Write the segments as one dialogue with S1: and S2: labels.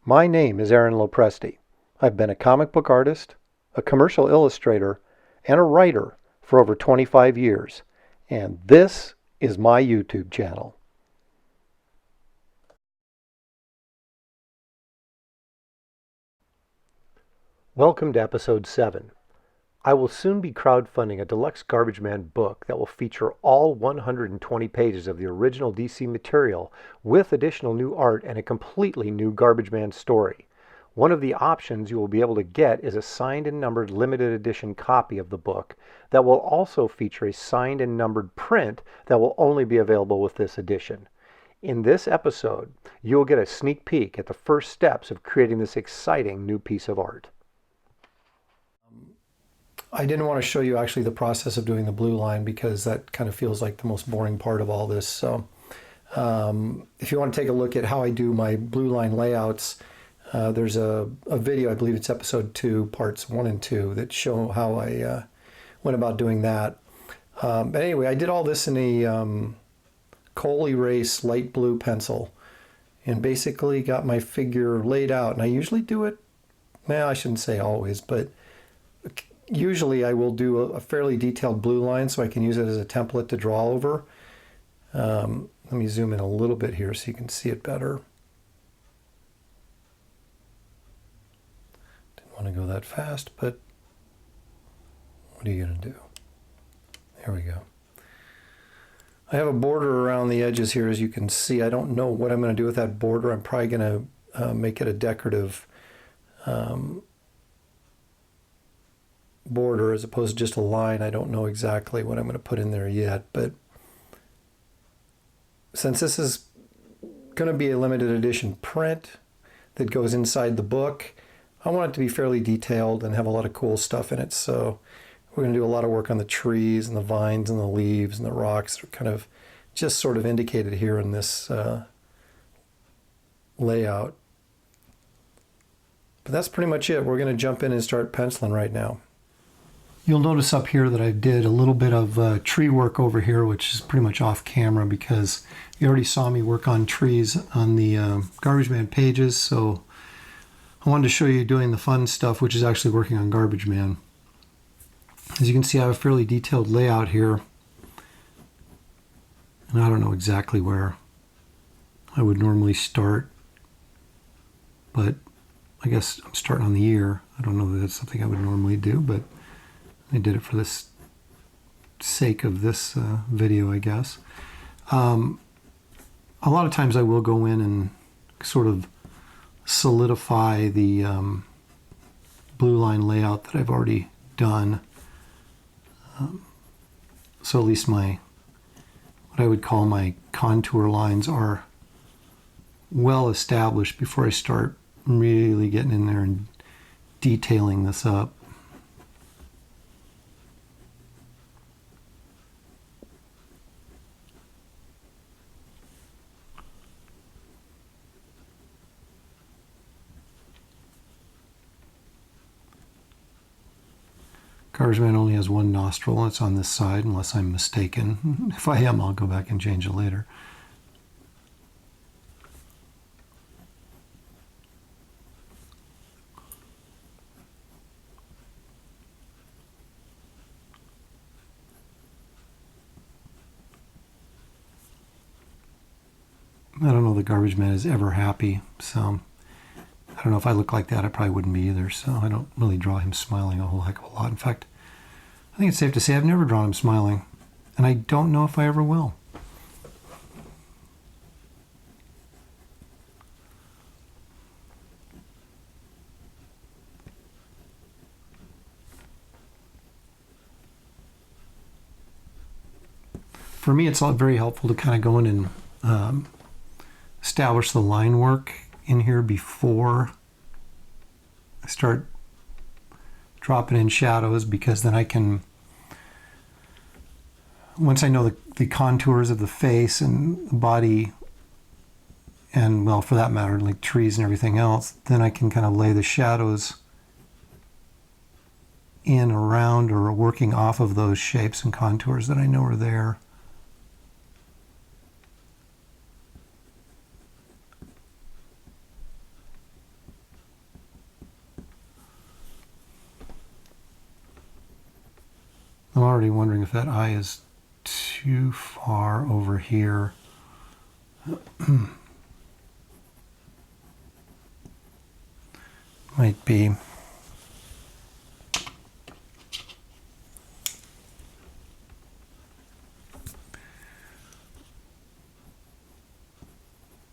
S1: My name is Aaron Lopresti. I've been a comic book artist, a commercial illustrator, and a writer for over 25 years, and this is my YouTube channel. Welcome to episode 7. I will soon be crowdfunding a deluxe Garbage Man book that will feature all 120 pages of the original DC material with additional new art and a completely new Garbage Man story. One of the options you will be able to get is a signed and numbered limited edition copy of the book that will also feature a signed and numbered print that will only be available with this edition. In this episode, you will get a sneak peek at the first steps of creating this exciting new piece of art. I didn't want to show you actually the process of doing the blue line because that kind of feels like the most boring part of all this. So if you want to take a look at how I do my blue line layouts, there's a video, I believe it's episode 2, parts 1 and 2, that show how I went about doing that. But anyway, I did all this in a coal erase light blue pencil and basically got my figure laid out. And I usually do it, well, I shouldn't say always, but usually I will do a fairly detailed blue line so I can use it as a template to draw over. Let me zoom in a little bit here so you can see it better. Didn't want to go that fast, but what are you going to do? There we go. I have a border around the edges here, as you can see. I don't know what I'm going to do with that border. I'm probably going to make it a decorative border as opposed to just a line. I don't know exactly what I'm going to put in there yet, but since this is going to be a limited edition print that goes inside the book, I want it to be fairly detailed and have a lot of cool stuff in it. So we're going to do a lot of work on the trees and the vines and the leaves and the rocks that are kind of just sort of indicated here in this layout. But that's pretty much it. We're going to jump in and start penciling right now. You'll notice up here that I did a little bit of tree work over here, which is pretty much off camera because you already saw me work on trees on the Garbage Man pages. So I wanted to show you doing the fun stuff, which is actually working on Garbage Man. As you can see, I have a fairly detailed layout here. And I don't know exactly where I would normally start, but I guess I'm starting on the ear. I don't know that that's something I would normally do, but I did it for the sake of this video, I guess. A lot of times I will go in and sort of solidify the blue line layout that I've already done. So at least what I would call my contour lines are well established before I start really getting in there and detailing this up. Garbage Man only has one nostril, and it's on this side, unless I'm mistaken. If I am, I'll go back and change it later. I don't know if the Garbage Man is ever happy, so I don't know if I look like that, I probably wouldn't be either, so I don't really draw him smiling a whole heck of a lot. In fact, I think it's safe to say I've never drawn him smiling, and I don't know if I ever will. For me, it's very helpful to kind of go in and establish the line work in here before I start dropping in shadows, because then I can, once I know the contours of the face and the body, and well, for that matter, like trees and everything else, then I can kind of lay the shadows in, around, or working off of those shapes and contours that I know are there. already wondering if that eye is too far over here. Might be.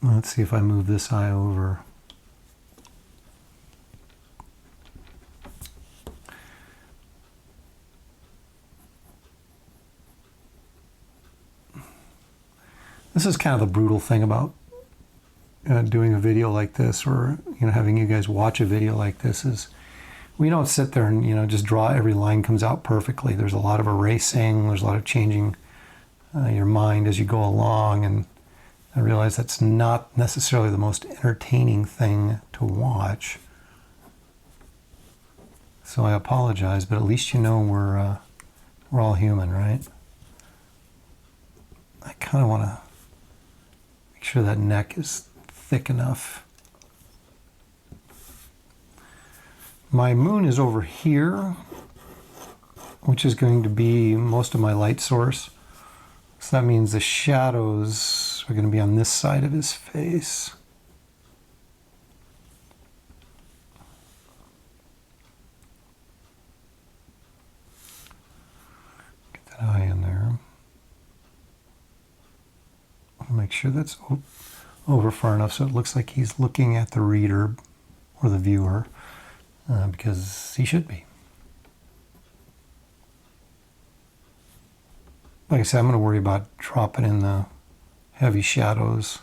S1: Let's see if I move this eye over. This is kind of the brutal thing about doing a video like this, or having you guys watch a video like this, is we don't sit there and just draw every line comes out perfectly. There's a lot of erasing. There's a lot of changing your mind as you go along, and I realize that's not necessarily the most entertaining thing to watch. So I apologize, but at least we're all human, right? I kind of want to make sure that neck is thick enough. My moon is over here, which is going to be most of my light source. So that means the shadows are going to be on this side of his face. Get that eye in there. I'll make sure that's over far enough so it looks like he's looking at the reader or the viewer, because he should be. Like I said, I'm going to worry about dropping in the heavy shadows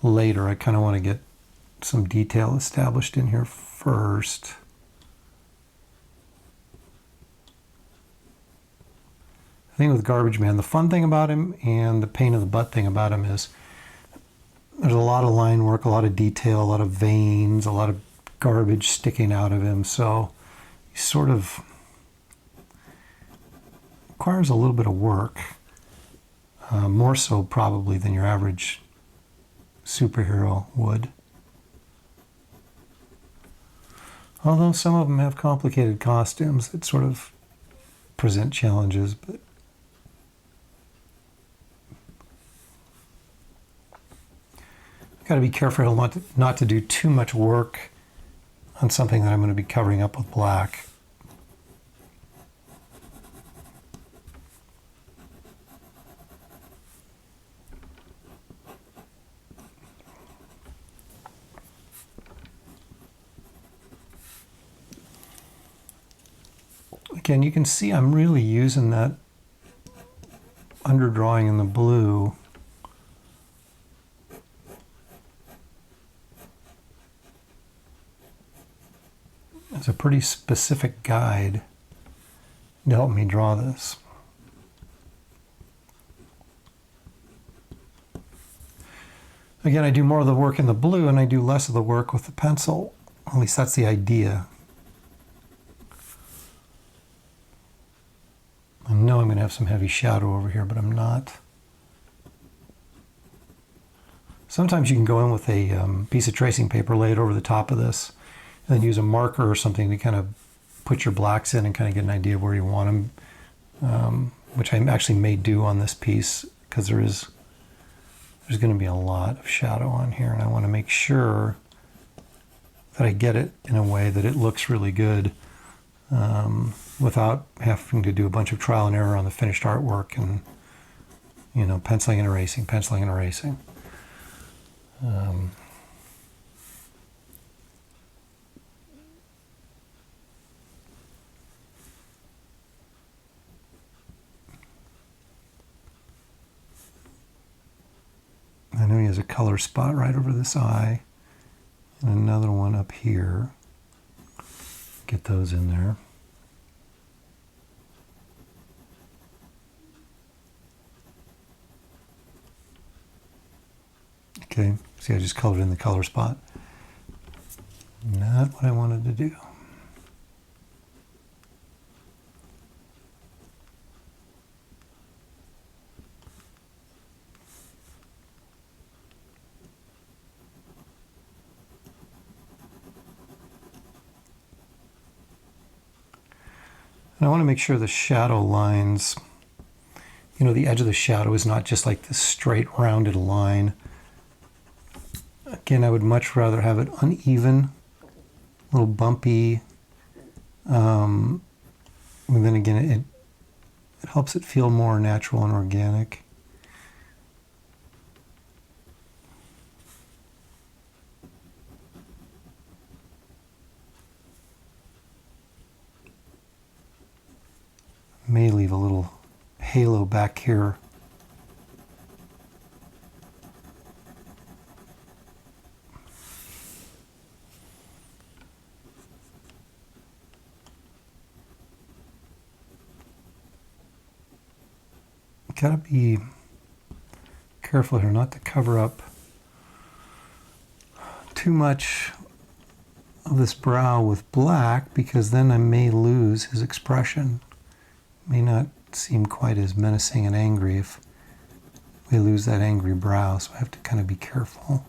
S1: later. I kind of want to get some detail established in here first. The thing with Garbage Man, the fun thing about him and the pain in the butt thing about him is there's a lot of line work, a lot of detail, a lot of veins, a lot of garbage sticking out of him. So he sort of requires a little bit of work, more so probably than your average superhero would. Although some of them have complicated costumes that sort of present challenges, but got to be careful not to do too much work on something that I'm going to be covering up with black. Again, you can see I'm really using that underdrawing in the blue as a pretty specific guide to help me draw this. Again, I do more of the work in the blue and I do less of the work with the pencil. At least that's the idea. I know I'm going to have some heavy shadow over here, but I'm not. Sometimes you can go in with a piece of tracing paper, lay it over the top of this, and then use a marker or something to kind of put your blacks in and kind of get an idea of where you want them, which I actually may do on this piece, because there's going to be a lot of shadow on here, and I want to make sure that I get it in a way that it looks really good, without having to do a bunch of trial and error on the finished artwork and, penciling and erasing, penciling and erasing. I know he has a color spot right over this eye, and another one up here. Get those in there. Okay, see, I just colored in the color spot. Not what I wanted to do. And I want to make sure the shadow lines, you know, the edge of the shadow is not just like this straight rounded line. Again, I would much rather have it uneven, a little bumpy. And then again, it helps it feel more natural and organic. May leave a little halo back here. Gotta be careful here not to cover up too much of this brow with black, because then I may lose his expression. May not seem quite as menacing and angry if we lose that angry brow, so I have to kind of be careful.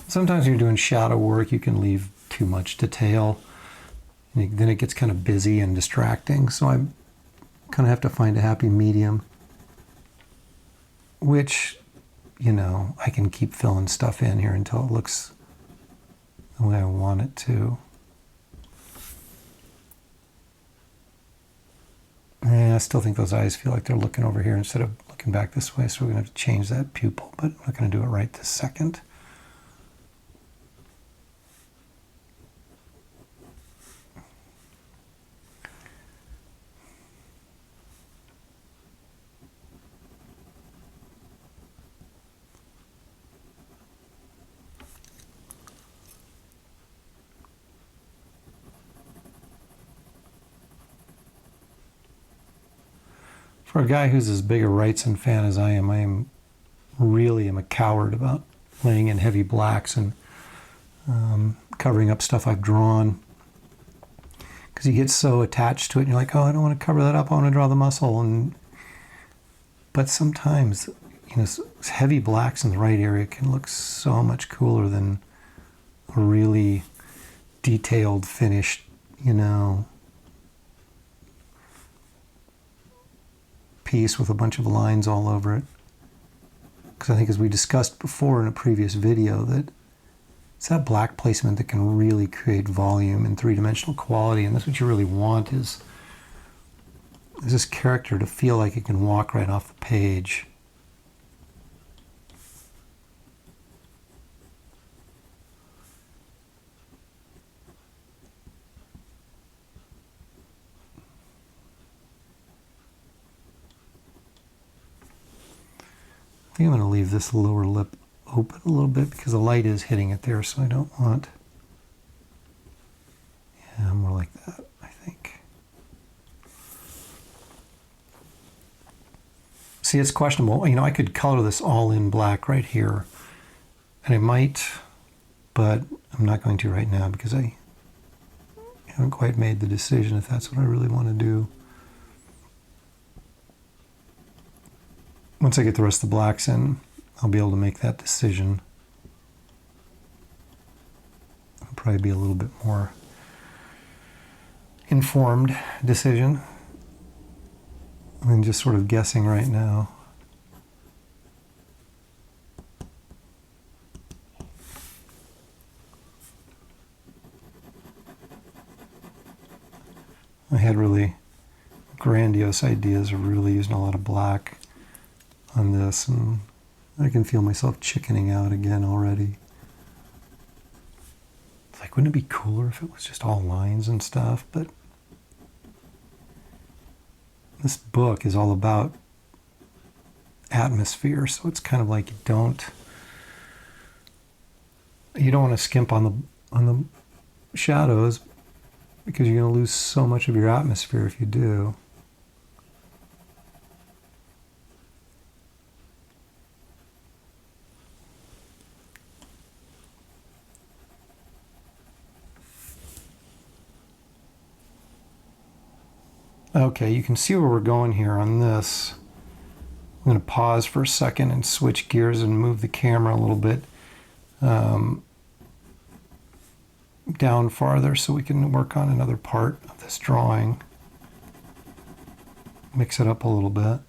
S1: Sometimes when you're doing shadow work, you can leave too much detail. Then it gets kind of busy and distracting, so I kind of have to find a happy medium, which, you know, I can keep filling stuff in here until it looks the way I want it to. And I still think those eyes feel like they're looking over here instead of looking back this way, so we're going to have to change that pupil, but I'm not going to do it right this second. For a guy who's as big a Wrightson fan as I am really a coward about laying in heavy blacks and covering up stuff I've drawn, because you get so attached to it and you're like, oh, I don't want to cover that up, I want to draw the muscle. But sometimes, you know, heavy blacks in the right area can look so much cooler than a really detailed, finished, you know, piece with a bunch of lines all over it. Because I think, as we discussed before in a previous video, that it's that black placement that can really create volume and three-dimensional quality, and that's what you really want, is this character to feel like it can walk right off the page. I think I'm going to leave this lower lip open a little bit because the light is hitting it there, so I don't want, yeah, more like that, I think. See, it's questionable. You know, I could color this all in black right here, and I might, but I'm not going to right now because I haven't quite made the decision if that's what I really want to do. Once I get the rest of the blacks in, I'll be able to make that decision. It'll probably be a little bit more informed decision than just sort of guessing right now. I had really grandiose ideas of really using a lot of black on this, and I can feel myself chickening out again already. It's like, wouldn't it be cooler if it was just all lines and stuff? But this book is all about atmosphere, so it's kind of like you don't want to skimp on the shadows, because you're going to lose so much of your atmosphere if you do. Okay, you can see where we're going here on this. I'm going to pause for a second and switch gears and move the camera a little bit. down farther so we can work on another part of this drawing. Mix it up a little bit.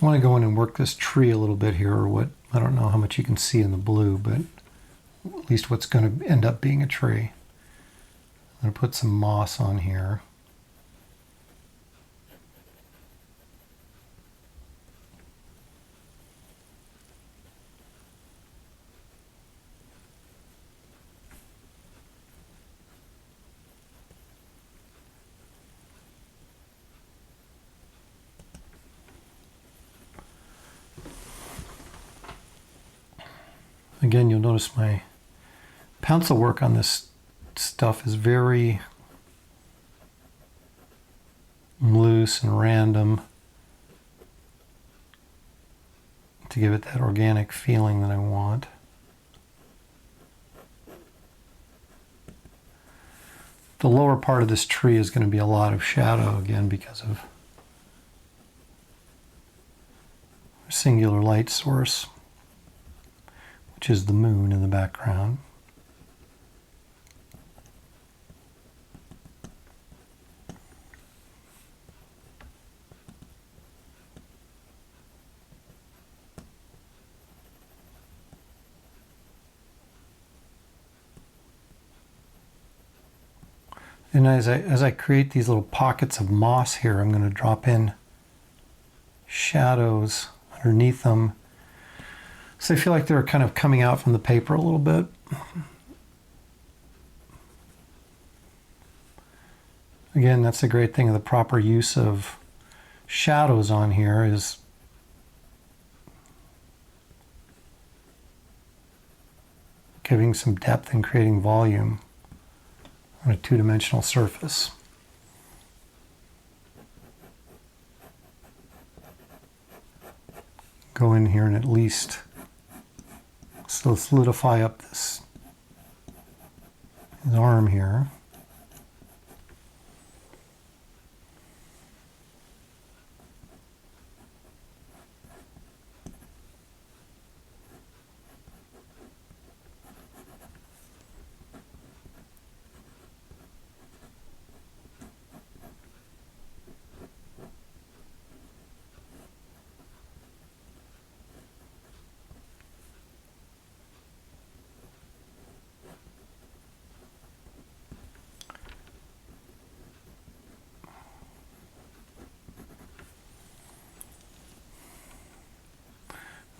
S1: I want to go in and work this tree a little bit here, or what, I don't know how much you can see in the blue, but at least what's going to end up being a tree. I'm going to put some moss on here. Again, you'll notice my pencil work on this stuff is very loose and random to give it that organic feeling that I want. The lower part of this tree is going to be a lot of shadow again because of a singular light source, which is the moon in the background. And as I create these little pockets of moss here, I'm going to drop in shadows underneath them. So I feel like they're kind of coming out from the paper a little bit. Again, that's the great thing of the proper use of shadows on here is giving some depth and creating volume on a two-dimensional surface. Go in here and at least solidify up his arm here.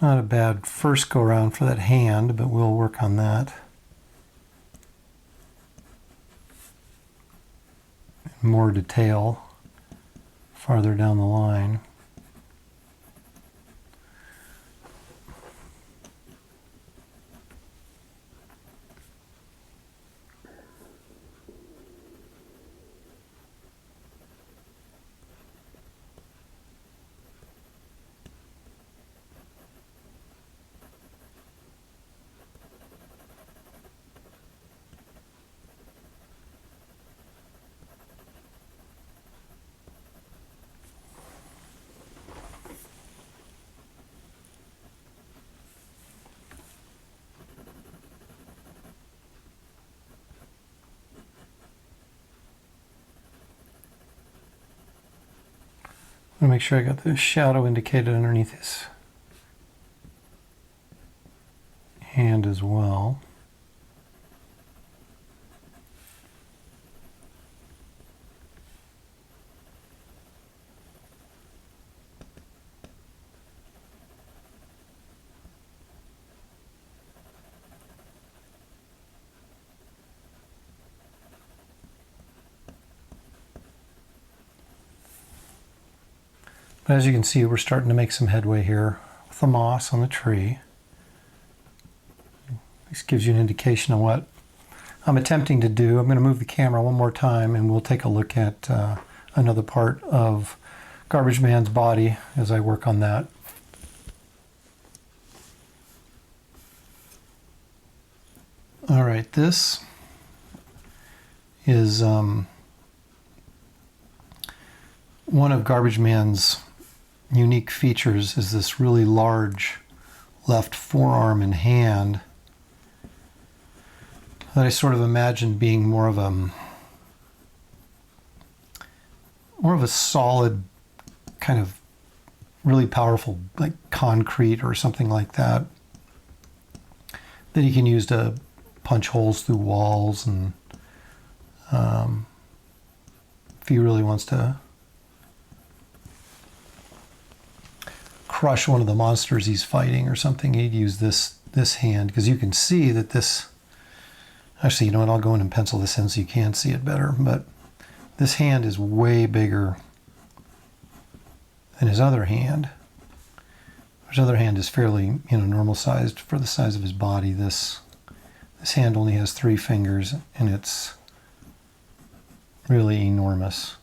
S1: Not a bad first go around for that hand, but we'll work on that. More detail farther down the line. I'm going to make sure I got the shadow indicated underneath his hand as well. But as you can see, we're starting to make some headway here with the moss on the tree. This gives you an indication of what I'm attempting to do. I'm going to move the camera one more time and we'll take a look at another part of Garbage Man's body as I work on that. All right, this one of Garbage Man's unique features is this really large left forearm and hand that I sort of imagined being more of a solid kind of really powerful, like concrete or something like that he can use to punch holes through walls, and if he really wants to crush one of the monsters he's fighting or something, he'd use this hand, because you can see that this, actually, you know what, I'll go in and pencil this in so you can see it better, but this hand is way bigger than his other hand. His other hand is fairly, normal sized for the size of his body. This hand only has 3 fingers, and it's really enormous.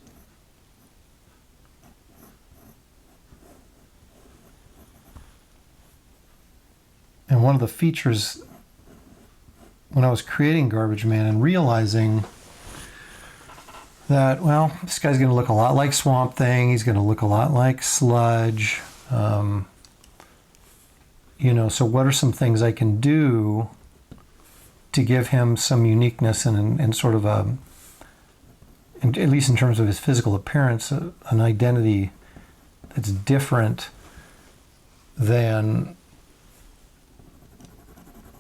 S1: And one of the features when I was creating Garbage Man and realizing that, well, this guy's going to look a lot like Swamp Thing, he's going to look a lot like Sludge, so what are some things I can do to give him some uniqueness and sort of at least in terms of his physical appearance, an identity that's different than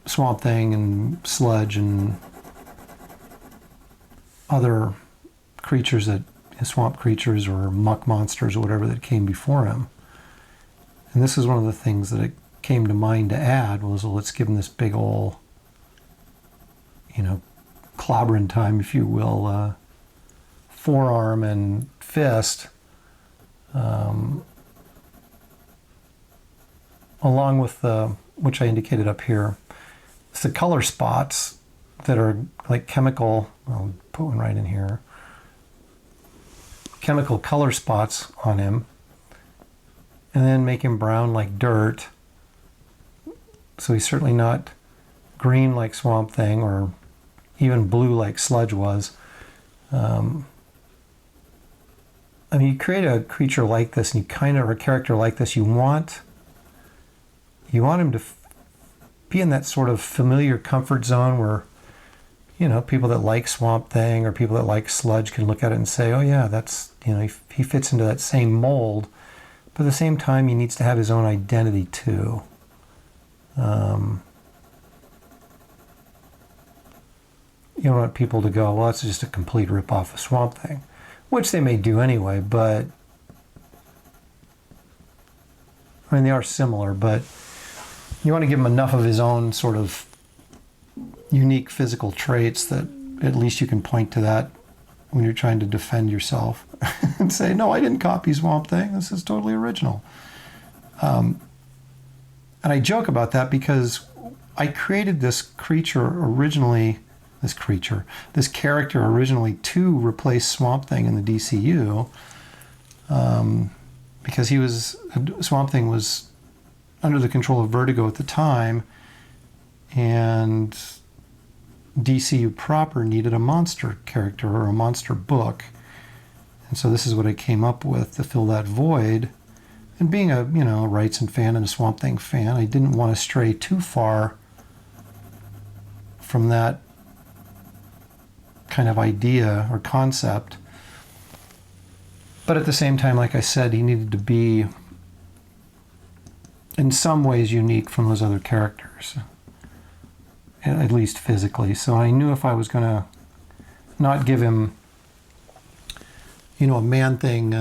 S1: Swamp Thing and Sludge and other creatures, swamp creatures or muck monsters or whatever that came before him. And this is one of the things that it came to mind to add was, well, let's give him this big ol', clobbering time, if you will, forearm and fist, along with which I indicated up here, it's the color spots that are like chemical, I'll put one right in here, chemical color spots on him, and then make him brown like dirt. So he's certainly not green like Swamp Thing or even blue like Sludge was. You create a creature like this, and or a character like this, you want him to be in that sort of familiar comfort zone where, people that like Swamp Thing or people that like Sludge can look at it and say, oh yeah, that's, he fits into that same mold. But at the same time, he needs to have his own identity too. You don't want people to go, well, it's just a complete rip-off of Swamp Thing, which they may do anyway, but they are similar, but you want to give him enough of his own sort of unique physical traits that at least you can point to that when you're trying to defend yourself and say, no, I didn't copy Swamp Thing, this is totally original. And I joke about that because I created this character originally to replace Swamp Thing in the DCU, because Swamp Thing was under the control of Vertigo at the time, and DCU proper needed a monster character or a monster book. And so this is what I came up with to fill that void. And being a Wrightson fan and a Swamp Thing fan, I didn't want to stray too far from that kind of idea or concept. But at the same time, like I said, he needed to be in some ways unique from those other characters, at least physically. So I knew if I was going to not give him, a Man-Thing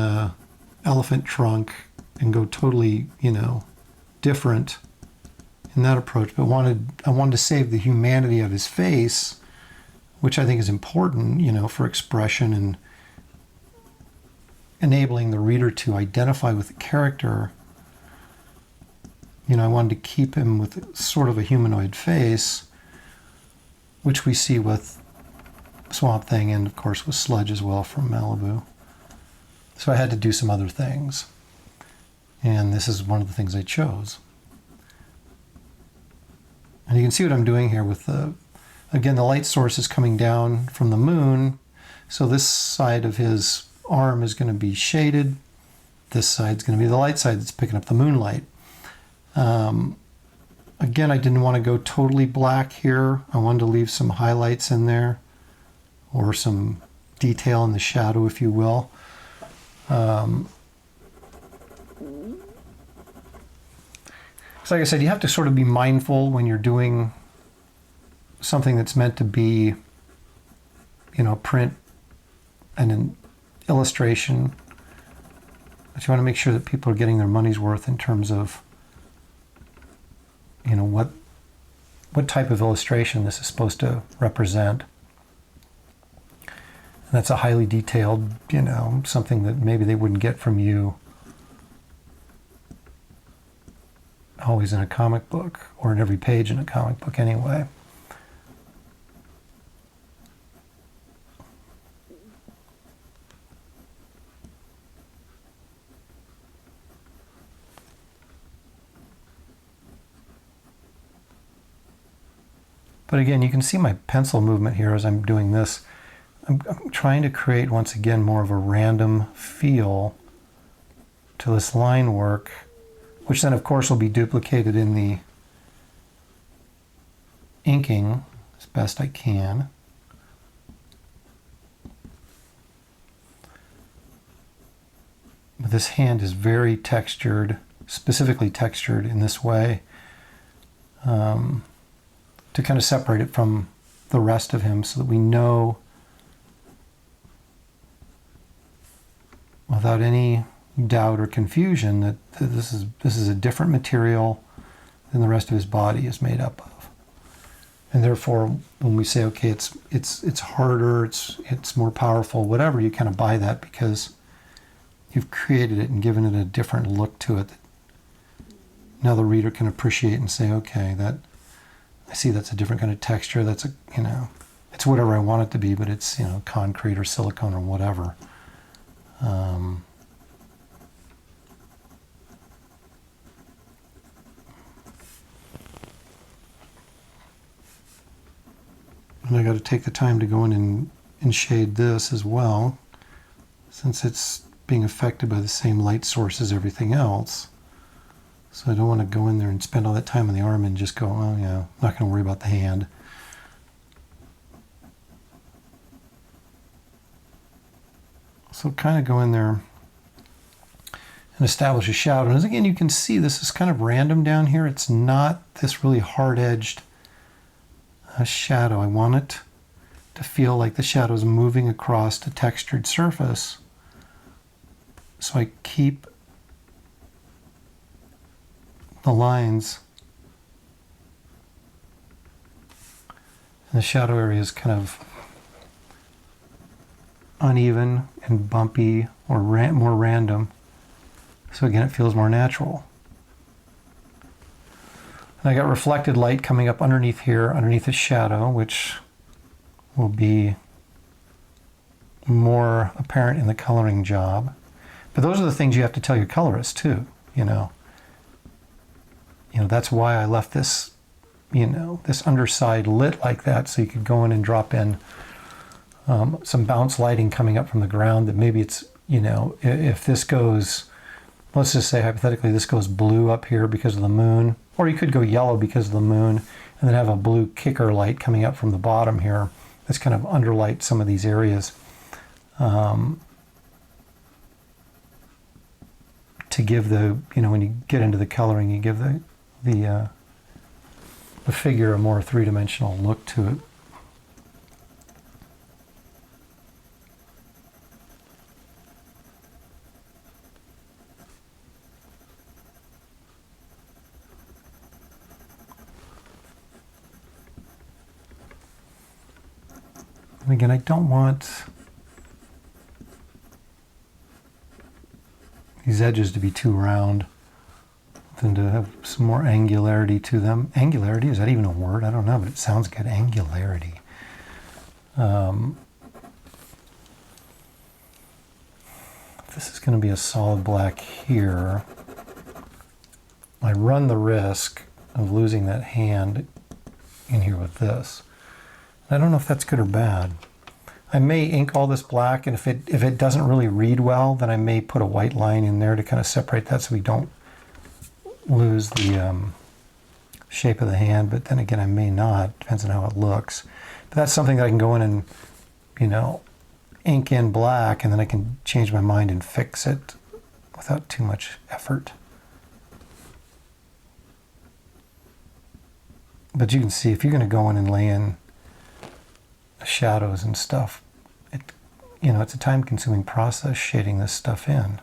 S1: elephant trunk and go totally, different in that approach, but I wanted to save the humanity of his face, which I think is important, for expression and enabling the reader to identify with the character. I wanted to keep him with sort of a humanoid face, which we see with Swamp Thing and, of course, with Sludge as well from Malibu. So I had to do some other things. And this is one of the things I chose. And you can see what I'm doing here with again, the light source is coming down from the moon. So this side of his arm is going to be shaded. This side's going to be the light side that's picking up the moonlight. Again, I didn't want to go totally black here. I wanted to leave some highlights in there, or some detail in the shadow, if you will. So like I said, you have to sort of be mindful when you're doing something that's meant to be, you know, print and an illustration. But you want to make sure that people are getting their money's worth in terms of, you know, what type of illustration this is supposed to represent. And that's a highly detailed, you know, something that maybe they wouldn't get from you always in a comic book, or in every page in a comic book anyway. But again, you can see my pencil movement here as I'm doing this. I'm trying to create, once again, more of a random feel to this line work, which then of course will be duplicated in the inking as best I can. But this hand is very textured, specifically textured in this way, to kind of separate it from the rest of him, so that we know without any doubt or confusion that this is a different material than the rest of his body is made up of. And therefore, when we say, okay, it's harder, it's more powerful, whatever, you kind of buy that because you've created it and given it a different look to it that now the reader can appreciate and say, okay, that I see that's a different kind of texture. That's you know, it's whatever I want it to be, but it's, you know, concrete or silicone or whatever. And I got to take the time to go in and shade this as well, since it's being affected by the same light source as everything else. So I don't want to go in there and spend all that time on the arm and just go, oh yeah, I'm not going to worry about the hand. So kind of go in there and establish a shadow. And as again, you can see this is kind of random down here. It's not this really hard-edged shadow. I want it to feel like the shadow is moving across a textured surface. So I keep the lines, and the shadow area is kind of uneven and bumpy, or more random. So again, it feels more natural. And I got reflected light coming up underneath here, underneath the shadow, which will be more apparent in the coloring job. But those are the things you have to tell your colorist too, you know. You know, that's why I left this, you know, this underside lit like that, so you could go in and drop in some bounce lighting coming up from the ground that maybe it's, you know, if this goes, let's just say hypothetically this goes blue up here because of the moon, or you could go yellow because of the moon, and then have a blue kicker light coming up from the bottom here. That's kind of underlight some of these areas. To give the, you know, when you get into the coloring, you give the figure a more three-dimensional look to it. And again, I don't want these edges to be too round, than to have some more angularity to them. Angularity, is that even a word? I don't know, but it sounds good. Angularity. If this is going to be a solid black here, I run the risk of losing that hand in here with this. I don't know if that's good or bad. I may ink all this black, and if it doesn't really read well, then I may put a white line in there to kind of separate that so we don't lose the shape of the hand. But then again, I may not. Depends on how it looks. But that's something that I can go in and, you know, ink in black, and then I can change my mind and fix it without too much effort. But you can see if you're going to go in and lay in shadows and stuff, you know, it's a time-consuming process shading this stuff in.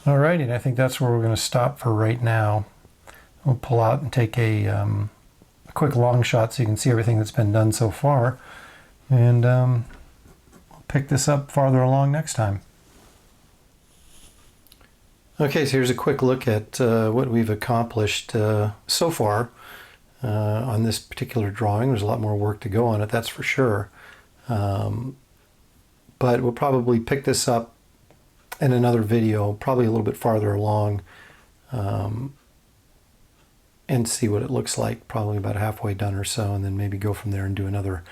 S1: Alrighty, and I think that's where we're going to stop for right now. We'll pull out and take a quick long shot so you can see everything that's been done so far, and we'll pick this up farther along next time. Okay, so here's a quick look at what we've accomplished so far on this particular drawing. There's a lot more work to go on it, that's for sure. But we'll probably pick this up in another video, probably a little bit farther along, and see what it looks like, probably about halfway done or so, and then maybe go from there and do another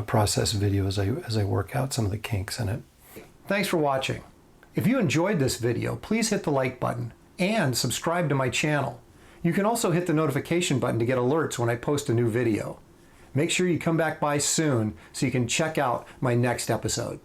S1: process video as I work out some of the kinks in it. Thanks for watching. If you enjoyed this video, please hit the like button and subscribe to my channel. You can also hit the notification button to get alerts when I post a new video. Make sure you come back by soon so you can check out my next episode.